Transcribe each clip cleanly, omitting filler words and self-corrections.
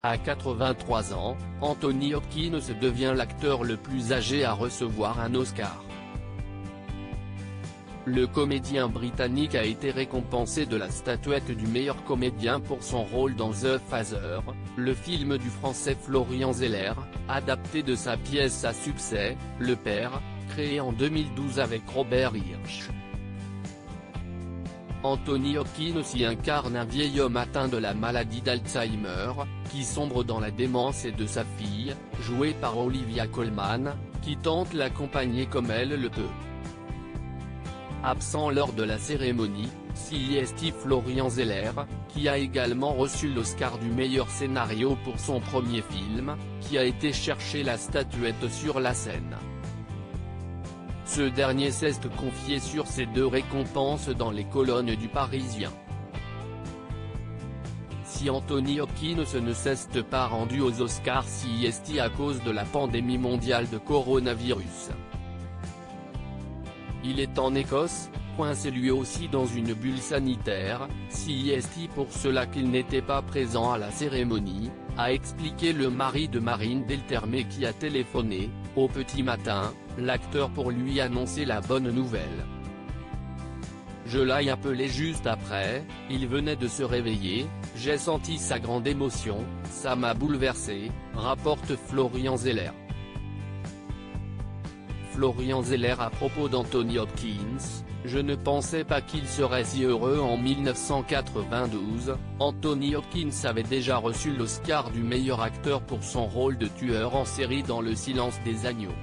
À 83 ans, Anthony Hopkins devient l'acteur le plus âgé à recevoir un Oscar. Le comédien britannique a été récompensé de la statuette du meilleur comédien pour son rôle dans The Father, le film du français Florian Zeller, adapté de sa pièce à succès, Le Père, créé en 2012 avec Robert Hirsch. Anthony Hopkins y incarne un vieil homme atteint de la maladie d'Alzheimer, qui sombre dans la démence, et de sa fille, jouée par Olivia Colman, qui tente l'accompagner comme elle le peut. Absent lors de la cérémonie, CST Florian Zeller, qui a également reçu l'Oscar du meilleur scénario pour son premier film, qui a été chercher la statuette sur la scène. Ce dernier s'est confié sur ces deux récompenses dans les colonnes du Parisien. Si Anthony Hopkins ne s'est pas rendu aux Oscars CST à cause de la pandémie mondiale de coronavirus. Il est en Écosse, coincé lui aussi dans une bulle sanitaire, CST pour cela qu'il n'était pas présent à la cérémonie, a expliqué le mari de Marine Delterme qui a téléphoné, au petit matin, l'acteur pour lui annoncer la bonne nouvelle. Je l'ai appelé juste après, il venait de se réveiller, j'ai senti sa grande émotion, ça m'a bouleversé, rapporte Florian Zeller. Florian Zeller à propos d'Anthony Hopkins: je ne pensais pas qu'il serait si heureux en 1992, Anthony Hopkins avait déjà reçu l'Oscar du meilleur acteur pour son rôle de tueur en série dans Le Silence des agneaux.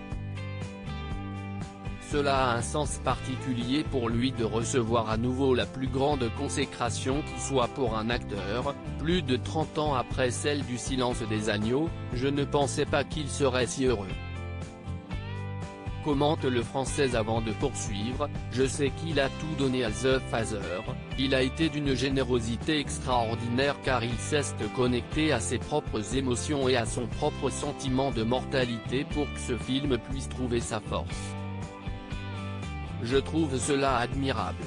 Cela a un sens particulier pour lui de recevoir à nouveau la plus grande consécration qui soit pour un acteur, plus de 30 ans après celle du Silence des agneaux, je ne pensais pas qu'il serait si heureux. Commente le Français avant de poursuivre: je sais qu'il a tout donné à The Father, il a été d'une générosité extraordinaire car il s'est connecté à ses propres émotions et à son propre sentiment de mortalité pour que ce film puisse trouver sa force. Je trouve cela admirable.